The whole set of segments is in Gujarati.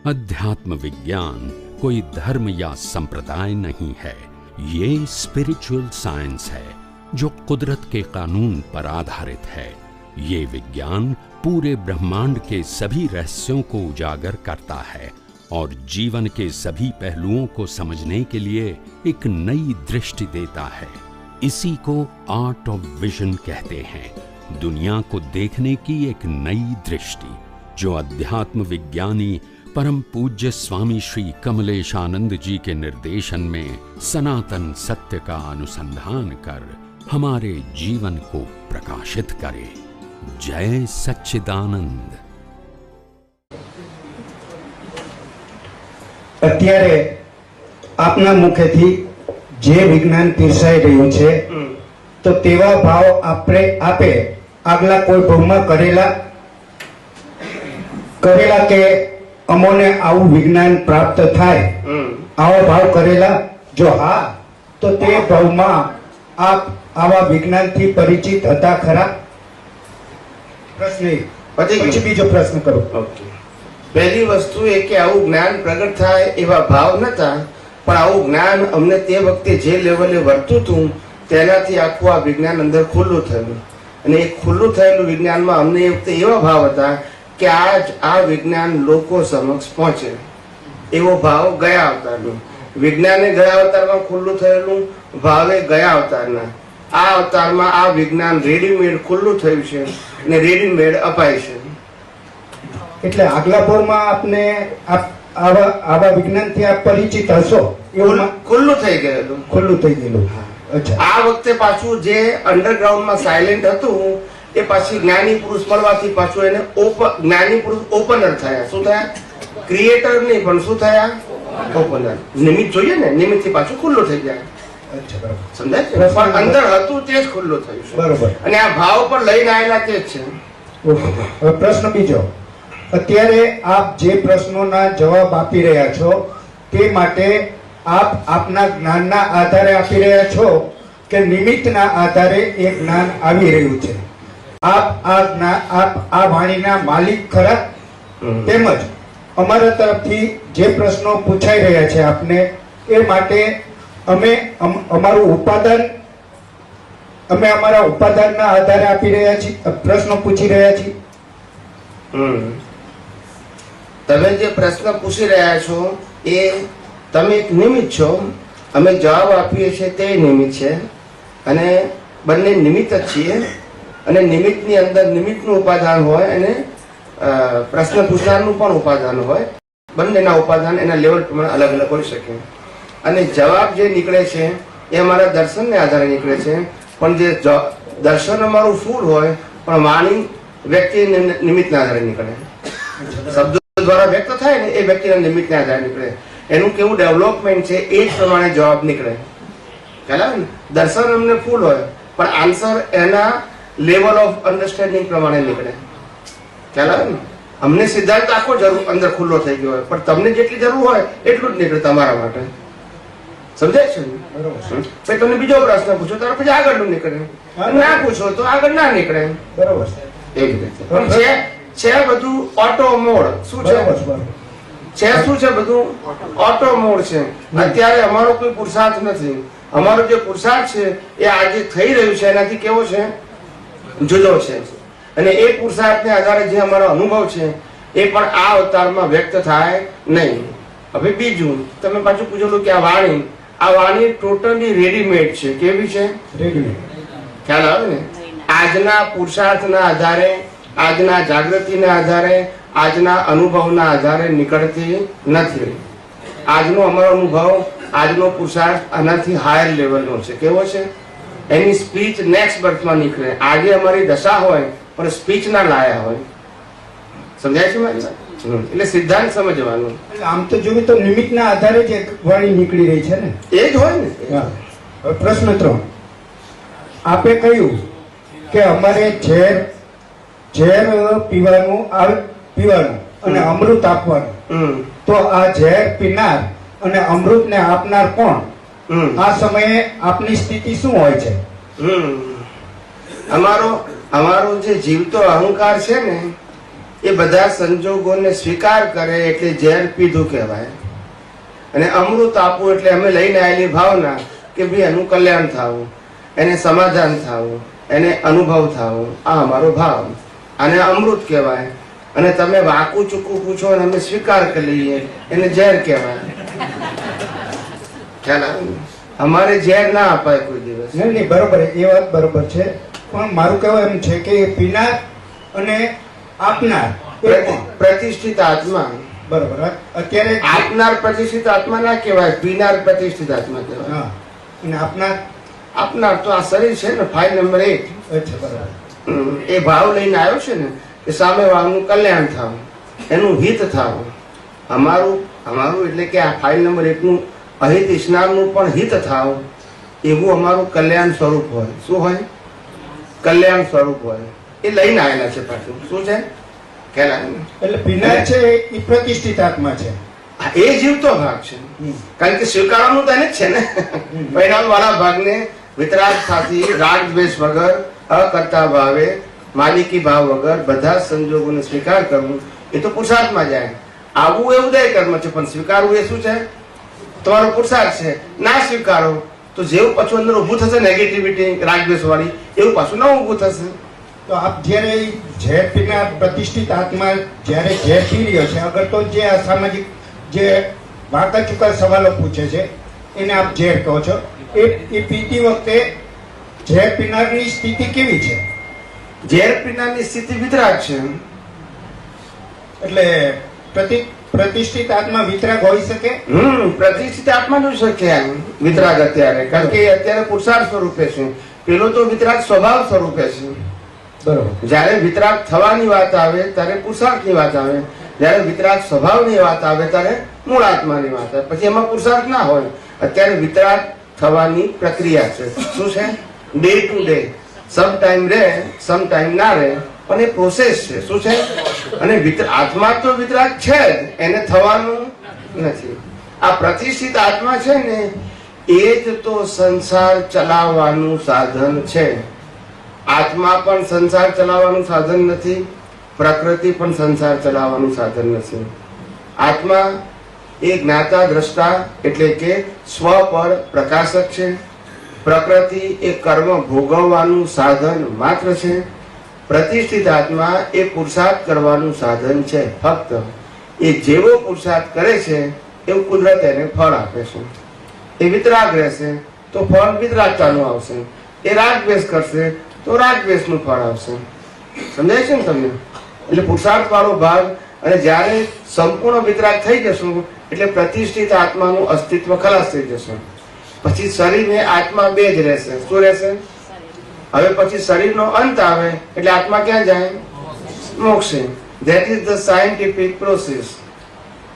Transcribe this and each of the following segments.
अध्यात्म विज्ञान कोई धर्म या संप्रदाय नहीं है, ये स्पिरिचुअल साइंस है जो कुदरत के कानून पर आधारित है। ये विज्ञान पूरे ब्रह्मांड के सभी रहस्यों को उजागर करता है और जीवन के सभी पहलुओं को समझने के लिए एक नई दृष्टि देता है। इसी को आर्ट ऑफ विजन कहते हैं, दुनिया को देखने की एक नई दृष्टि, जो अध्यात्म विज्ञानी परम पूज्य स्वामी श्री कमलेशानंद जी के निर्देशन में सनातन सत्य का अनुसंधान कर हमारे जीवन को प्रकाशित करे। जय सच्चिदानंद। અત્યારે આપના મુખેથી જે વિજ્ઞાન પીરસાઈ રહ્યું છે તો તેવા ભાવ આપે આગલા કોઈ ભવમાં કરેલા કે અમોને આવું વિજ્ઞાન પ્રાપ્ત થાય આવો ભાવ કરેલા? જો હા તો તે ભાવમાં આપ આવા વિજ્ઞાનથી પરિચિત હતા ખરા? પ્રશ્ન પછી બીજો પ્રશ્ન કરો। પહેલી વસ્તુ એ કે આવું જ્ઞાન પ્રગટ થાય એવા ભાવ નતા, પણ આવું જ્ઞાન અમને તે વખતે જે લેવલે વર્તું હતું તેનાથી આખું આ વિજ્ઞાન અંદર ખુલ્લું થયું, અને એ ખુલ્લું થયેલું વિજ્ઞાનમાં અમને એ વખતે એવા ભાવ હતા કે આ વિજ્ઞાન લોકો સમક્ષ પહોંચે એવો ભાવ ગયા અવતારનો। વિજ્ઞાને ગયા અવતારમાં ખુલ્લું થયેલું, ભાવે ગયા અવતારના। આ અવતારમાં આ વિજ્ઞાન રેડીમેડ ખુલ્લું થયું છે અને રેડીમેડ અપાય છે। એટલે આગલા ભાવમાં આપને આવા વિજ્ઞાનથી આપ પરિચિત હશો? ખુલ્લું થઈ ગયેલું, ખુલ્લું થઈ ગયેલું। અચ્છા, આ વખતે પાછું જે અંડરગ્રાઉન્ડમાં સાયલેન્ટ હતું એ પાછી જ્ઞાની પુરુષ મળવાથી પાછું એને જ્ઞાની પુરુષ ઓપનર થયા। શું થયા? ક્રિએટર નહીં, પણ શું થયા? ઓપનર। નિમિત્ત જોઈએ ને, નિમિત્તથી પાછું ખુલ્લું થઈ જાય। સમજાય છે? પણ અંદર હતું તે જ ખુલ્લું થયું છે, બરોબર। અને આ ભાવ પર લઈને આવેલા તે જ છે। હવે પ્રશ્ન બીજો, અત્યારે આપ જે પ્રશ્નોના જવાબ આપી રહ્યા છો તે માટે આપ આપના જ્ઞાનના આધારે આપી રહ્યા છો કે નિમિત્તના આધારે એ જ્ઞાન આવી રહ્યું છે? આપ આ વાણીના માલિક ખરા? તેમજ અમારા તરફથી જે પ્રશ્નો પૂછાઈ રહ્યા છે આપને એ માટે અમે અમારા ઉપાદાનના આધારે આપી રહ્યા છીએ, પ્રશ્નો પૂછી રહ્યા છીએ। તમે જે પ્રશ્ન પૂછી રહ્યા છો એ તમે એક નિમિત્ત છો, અમે જવાબ આપીએ છીએ તે નિમિત્ત છે, અને બંને નિમિત્ત જ છીએ। અને નિમિત્તની અંદર નિમિત્તનું ઉપાદાન હોય અને પ્રશ્ન પૂછનારનું પણ ઉપાદાન હોય, બંનેના ઉપાદાન એના લેવલ પ્રમાણે અલગ અલગ હોઈ શકે। અને જવાબ જે નીકળે છે એ અમારા દર્શનને આધારે નીકળે છે, પણ જે દર્શન અમારું ફૂલ હોય પણ વાણી વ્યક્તિ નિમિત્તના આધારે નીકળે। શબ્દો દ્વારા વ્યક્ત થાય ને એ વ્યક્તિના નિમિત્તના આધારે નીકળે, એનું કેવું ડેવલપમેન્ટ છે એ જ પ્રમાણે જવાબ નીકળે। ખ્યાલ આવે ને? દર્શન અમને ફૂલ હોય પણ આન્સર એના લેવલ ઓફ અન્ડરસ્ટેન્ડિંગ પ્રમાણે નીકળે। ખ્યાલ આવે ને? અમને સિદ્ધાંત આખો અંદર ખુલ્લો થઈ ગયો હોય, પણ તમને જેટલી જરૂર હોય એટલું જ નીકળે તમારા માટે। સમજાય છે? પછી તમને બીજો પ્રશ્ન પૂછો તો પછી આગળનું નીકળે, ના પૂછો તો આગળ ના નીકળે। બરોબર, એવી રીતે છે બધું ઓટો મોડ। શું છે? શું છે? બધું ઓટો મોડ છે। અત્યારે અમારો કોઈ પુરુષાર્થ નથી, અમારો જે પુરુષાર્થ છે એ આજે થઈ રહ્યું છે એનાથી કેવો છે? જુદો છે। અને એ પુરુષાર્થને આધારે જે અમારો અનુભવ છે એ પણ આ અવતારમાં વ્યક્ત થાય નહીં। હવે બીજું તમે પાછું પૂછેલું કે આ વાણી ટોટલી રેડીમેડ છે। કેવી છે? રેડીમેડ। ખ્યાલ આવે ને? આજના પુરુષાર્થના આધારે, આજના જાગૃતિના આધારે, આજના અનુભવના આધારે નીકળતી નથી। આજનો અમારો અનુભવ, આજનો પુરુષાર્થ આનાથી હાયર લેવલનો છે। કેવો છે? એની સ્પીચ નેક્સ્ટ બર્થમાં નીકળે। આજે અમારી દશા હોય પણ સ્પીચ ના લાયા હોય। સમજાય છે મારી વાત? એટલે સિદ્ધાંત સમજવાનું। આમ તો જોઈએ તો નિમિત્તના આધારે જ એક વાણી નીકળી રહી છે ને, એ જ હોય ને। પ્રશ્ન 3, આપે કહ્યું કે અમારે ઝેર પીવાનું અને અમૃત આપવાનું, તો આ ઝેર પીનાર અને અમૃતને આપનાર કોણ? આ સમયે આપની સ્થિતિ શું હોય છે? અમારો જે જીવતો અહંકાર છે ને એ બધા સંજોગોને સ્વીકાર કરે એટલે ઝેર પીધું કહેવાય. અને અમૃત આપવું એટલે અમે લઈને આવેલી ભાવના કે ભાઈ એનું કલ્યાણ થવું, એને સમાધાન થવું, એને અનુભવ થવો, આ અમારો ભાવ. આને અમૃત કહેવાય. અને તમે વાકું ચૂકું પૂછો અને અમે સ્વીકાર કરી લઈએ એને ઝેર કહેવાય. ખ્યાલ આવે ને? અમારે ઝેર ના અપાય કોઈ દિવસ. નહીં નહીં, બરોબર, એ વાત બરોબર છે. પણ મારું કહેવું એમ છે કે એ પીનાર અને આપનાર પ્રતિષ્ઠિત આત્મા. બરોબર. અત્યારે આપનાર પ્રતિષ્ઠિત આત્મા ના કહેવાય, પીનાર પ્રતિષ્ઠિત આત્મા કહેવાય. હા, અને આપનાર આપનાર તો આ શરીર છે ને, ફાઇલ નંબર 1. અચ્છા, બરોબર. એ ભાવ લઈને આવ્યો છે ને કે સામે વાળાનું કલ્યાણ થવું, એનું હિત થવું. અમારું એટલે કે આ ફાઇલ નંબર 1 નું અહિત ઇસ્નારનું પણ હિત થવું, એવું અમારું કલ્યાણ સ્વરૂપ હોય. શું હોય? કલ્યાણ સ્વરૂપ હોય. એ લઈને આવેલા છે પાછું. શું છે? એટલે પીનાર છે એ પ્રતિષ્ઠિત આત્મા છે. એ જીવતો ભાગ છે. કારણ કે સ્વીકારવાનું તો એને જ છે ને. પરિણામ વાળા ભાગને વિતરાગ થાતી, રાગ દ્વેષ વગર, અકર્તા ભાવે, માલિકી ભાવ વગર બધા સંજોગોને સ્વીકાર કરવું, એ તો પુરુષાર્થમાં જાય. આવવું એ ઉદય કર્મ છે, પણ સ્વીકારવું એ શું છે? તમારો પુરુષાર્થ છે. ના સ્વીકારો તો જેવું પાછું અંદર ઊભું થશે નેગેટિવિટી, રાગ દ્વેષ વાળી, એવું પાછું ન ઊભું થશે. તો આપ જ્યારે ઝેર પીનાર પ્રતિષ્ઠિત આત્મા જ્યારે ઝેર પી રહ્યો છે, અગર તો જે આ સામાજિક જે વાંકા ચૂકા સવાલો પૂછે છે એને આપ ઝેર કહો છો, એ પીતી વખતે ઝેર પીનારની સ્થિતિ કેવી છે? ઝેર પીનારની સ્થિતિ વિતરાગ છે. એટલે પ્રતિષ્ઠિત આત્મા વિતરાગ હોઈ શકે? પ્રતિષ્ઠિત આત્મા નું શક્ય વિતરાગ અત્યારે, કારણ કે અત્યારે પુરુષાર્થ સ્વરૂપે છે. પેલો તો વિતરાગ સ્વભાવ સ્વરૂપે છે. બરોબર. જયારે વિતરાગ થવાની વાત આવે ત્યારે પુરુષાર્થની વાત આવે, જયારે વિતરાગ સ્વભાવની વાત આવે ત્યારે મૂળ આત્માની વાત આવે. પછી એમાં પુરુષાર્થ ના હોય. અત્યારે વિતરાગ થવાની પ્રક્રિયા છે. શું છે? Day to day. Some time રહે, સમ ટાઈમ ના રહે, પણ એ પ્રોસેસ છે. શું છે? અને આત્મા તો વિતરાગ છે જ, એને થવાનું નથી. આ પ્રતિષ્ઠિત આત્મા છે ને, એ જ તો સંસાર ચલાવવાનું સાધન છે. આત્મા પણ સંસાર ચલાવવાનું સાધન નથી, પ્રકૃતિ પણ સંસાર ચલાવવાનું સાધન નથી. આત્મા એ જ્ઞાતા દ્રષ્ટા એટલે કે સ્વ પર પ્રકાશક છે. પ્રકૃતિ એ કર્મ ભોગવવાનું સાધન માત્ર છે. પ્રતિષ્ઠિત આત્મા એ પુરુષાર્થ કરવાનું સાધન છે. ફક્ત એ જેવો પુરુષાર્થ કરે છે એવું કુદરત એને ફળ આપે છે. એ વિતરાગ રહેશે તો ફળ વિતરાગતાનું આવશે. એ રાગ દ્વેષ કરશે તો રાગ દ્વેષનું ફળ આવશે. સમજાય છે ને તમને? એટલે પુરુષાર્થ વાળો ભાગ. અને જ્યારે સંપૂર્ણ વિતરાગ થઈ જશું એટલે પ્રતિષ્ઠિત આત્માનું અસ્તિત્વ ખલાસ થઈ જશે. પછી શરીર ને આત્મા બે જ રહેશે. શું રહેશે? હવે પછી શરીરનો અંત આવે એટલે આત્મા ક્યાં જાય? મોક્ષે. That is the scientific process.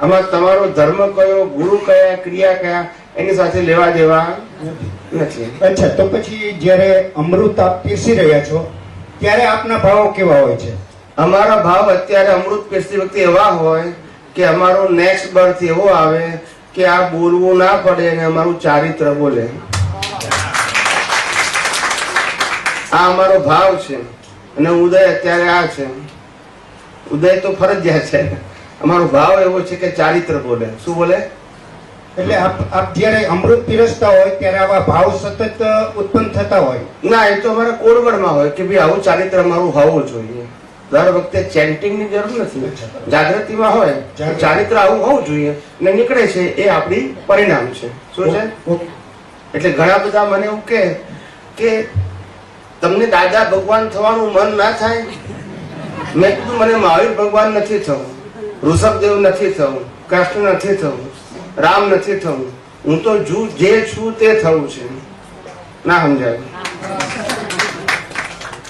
આમાં તમારો ધર્મ કયો, ગુરુ કયા, ક્રિયા કયા, એની સાથે લેવા દેવા નથી. અચ્છા, તો પછી જ્યારે અમૃત આપ પીરસી રહ્યા છો ત્યારે આપના ભાવો કેવા હોય છે? અમારા ભાવ અત્યારે અમૃત પીરસતી વખતે એવા હોય કે અમારો નેક્સ્ટ બર્થ એવો આવે કે આ બોલવું ના પડે અને અમારું ચારિત્ર બોલે. આ અમારો ભાવ છે. અને ઉદય અત્યારે આ છે. ઉદય તો ફરજિયાત છે. અમારો ભાવ એવો છે કે ચારિત્ર બોલે. શું બોલે? એટલે આપ જ્યારે અમૃત પીરસતા હોય ત્યારે આવા ભાવ સતત ઉત્પન્ન થતા હોય? ના, એ તો અમારા કોડવડમાં હોય કે ભાઈ આવું ચારિત્ર અમારું હોવું જોઈએ. દર વખતે ચેન્ટિંગ ની જરૂર નથી. જાગૃતિમાં હોય ચારિત્ર આવું હોવું જોઈએ ને નીકળે છે એ આપણી પરિણામ છે. શું છે? એટલે ઘણા બધા મને એવું કે તમને દાદા ભગવાન થવાનું મન ના થાય? મેં કીધું મને મહાવીર ભગવાન નથી થવું, ઋષભદેવ નથી થવું, કૃષ્ણ નથી થવું, રામ નથી થવું. હું તો જે છું તે થવું છે. ના સમજાય?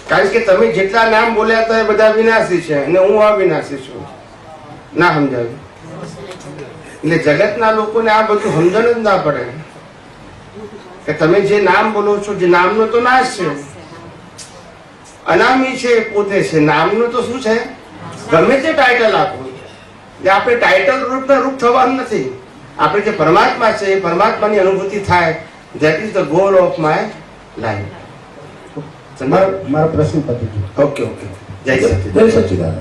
કારણ કે તમે જેટલા નામ બોલ્યા હતા એ બધા વિનાશી છે અને હું અવિનાશી છું. ના સમજાયું? એટલે જગતના લોકોને આ બધું સમજણ જ ના પડે કે તમે જે નામ બોલો છો, જે નામનો તો નાશ છે, અનામી છે પોતે છે. નામનું તો શું છે? ગમે તે ટાઇટલ આપો, આપણે ટાઇટલ રૂપ થવાનું નથી. આપણે જે પરમાત્મા છે એ પરમાત્માની અનુભૂતિ થાય. That is the goal of my life. મારો પ્રશ્ન પતી ગયો. ઓકે. જય સચિદાનંદ.